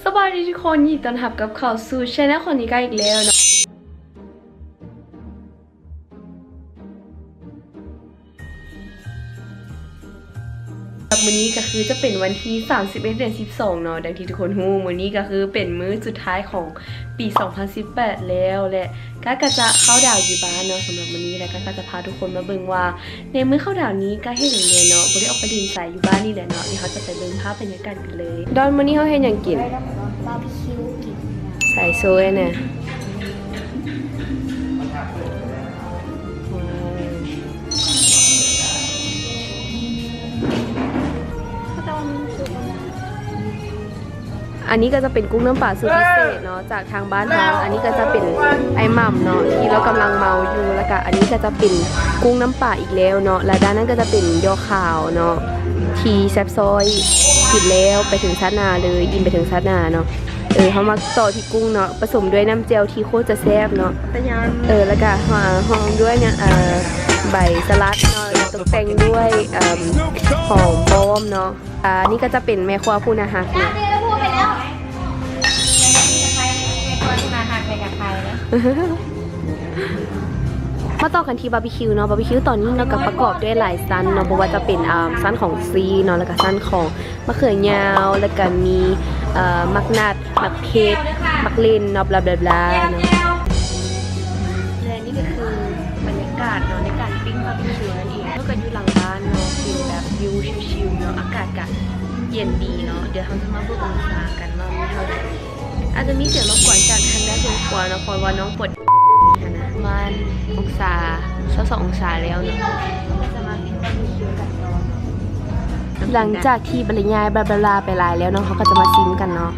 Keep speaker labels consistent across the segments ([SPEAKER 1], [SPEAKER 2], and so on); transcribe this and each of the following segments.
[SPEAKER 1] สบายดีทุกคนยินดีต้อนรับกับเข้าสู่ช่องของนิก้าอีกแล้วเนาะวันนี้ก็คือจะเป็นวันที่31 เดือน 12เนาะดังที่ทุกคนรู้วันนี้ก็คือเป็นมื้อสุดท้ายของปี 2018แล้วและก็จะเข้าดาวอยู่บ้านเนาะสำหรับวันนี้แล้วก็จะพาทุกคนมาเบิ่งว่าในมื้อเข้าดาวนี้ก็เฮ็ดหยังเลยเนาะบ่ได้ออกไปดินสายอยู่บ้านนี่แหละเนาะนี่เขาจะไปเบิ่งภาพบรรยากาศกันเลยดอนมื้อนี้เขาเฮ็ดหยังกิน
[SPEAKER 2] บาร์บีคิวกิน
[SPEAKER 1] ใส่โซยเนี่ยอันนี้ก็จะเป็นกุ้งน้ำปลาสูตรพิเศษเนาะจากทางบ้านเราอันนี้ก็จะเป็นไอ้หม่ำเนาะที่เรากำลังเมาอยู่แล้วก็อันนี้ก็จะเป็นกุ้งน้ำปลาอีกแล้วเนาะและด้านนั้นก็จะเป็นยอขาวเนาะทีแซบซอยกินแล้วไปถึงซานาเลยยินไปถึงซานาเนาะเขามาต่อที่กุ้งเนาะผสมด้วยน้ำเจลที่โคตรจะแซ่บเนาะแล้วก็หอมด้วยเนี่ยใบสลัดเนาะตกแต่งด้วยหอมป้อมเนาะนี่ก็จะเป็นแม่ครัวผู้นะฮะมาต่อกันที่บาร์บีคิวเนาะบาร์บีคิวตอนนี้เราก็ประกอบด้วยหลายชั้นเนาะเพราะว่าจะเป็นชั้นของซีเนาะแล้วก็ชั้นของมะเขือยาวแล้วก็มีมักนัดมักเพชรมักเล่นเนาะบลาบลาบลาเนาะและนี่ก็คือบรรยากาศเนาะในการปิ้งบาร์บีคิวนั่นเองแล้วก็อยู่หลังบ้านเนาะเป็นแบบวิวชิลๆเนาะอากาศก็เย็นดีเนาะเดี๋ยวเราจะมาเบิ่งองศากันว่ามีเท่าไหร่อาจจะมีเสียงรบกวนจากทางด้านครัวเนาะเพราะว่าน้องปวดนะมันองศา22 องศาแล้วเนาะหลังจากที่บรรยายบลาบลาไปหลายแล้วเนาะเขาก็จะมาซิมกันเนาะ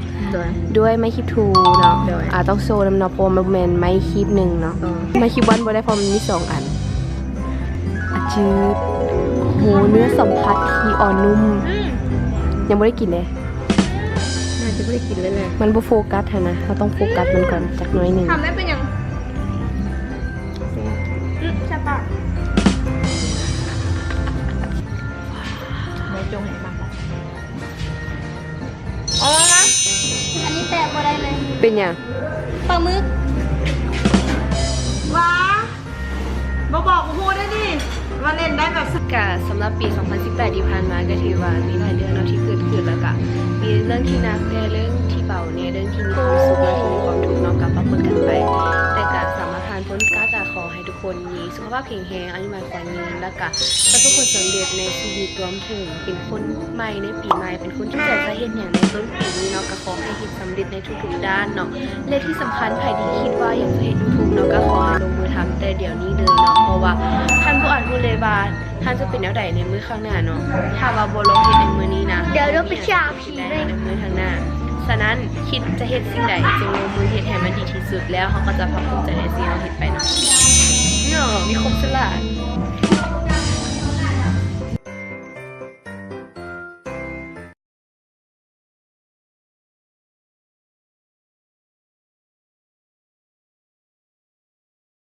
[SPEAKER 1] ด้วยไม้คีบทูเนาะต้องโซนำเนาะเพราะมันเป็นไม้คีบหนึ่งเนาะไม้คีบวันบ่ได้เพราะมันมี2 อันจืดโหเนื้อสัมผัสที่อ่อนนุ่มยังไม่ได้กินเลยน่าจะไม่ได้กินเลยมันบ่โฟกัสนะเราต้องโฟกัสมันก่อนจากน้อยหนึ่ง
[SPEAKER 2] ทำได้เป็นยังใช่ปะไม่จงเห็นมากอ๋อนะอันนี้แตกมาได้เลย
[SPEAKER 1] เป็นยัง
[SPEAKER 2] ปลาหมึกว้าบอกพูดได้ดิมาเล่นได้แบบ
[SPEAKER 1] กะสำหรับปี 2018 ที่ผ่านมาก็ถือว่ามีหลายเรื่องเนาะที่เกิดขึ้นแล้วก็มีเรื่องที่หนักเนี่ยเรื่องที่เบาเนี่ยเรื่องที่มีความสุขและที่มีความทุกข์เนาะกับปะปนกันไปแต่ก็สามารถผ่านพ้นก็จะขอให้ทุกคนมีสุขภาพแข็งแรงอายุมั่นขวัญยืนแล้วก็ประสบผลสำเร็จในชีวิตรวมถึงเป็นคนใหม่ในปีใหม่เป็นคนที่จะเฮ็ดอย่างในต้นปีนี้เนาะก็ขอให้เฮ็ดสำเร็จในทุกๆด้านเนาะและที่สำคัญใครที่คิดว่าอยากจะเฮ็ด YouTube เนาะก็ขอให้ลงมือทำแต่เดี๋ยวนี้เลยเนาะเพราะว่าท่านผู้อ่านผู้เลยว่าท่านจะเป็นแนวใดในมื้อข้างหน้าเนาะถ้าว่าบ่ลงเฮ็ดในมื้อนี้นะ
[SPEAKER 2] เดี๋ยวเราไปฉาบผี
[SPEAKER 1] ในมื้อข้างหน้าฉะนั้นคิดจะเฮ็ดสิ่งใดจงลงมือเฮ็ดให้มันดีที่สุดแล้วเขาก็จะภาคภูมิใจในสิ่งที่เราเฮ็ดไปเนาะมีคมฉลาด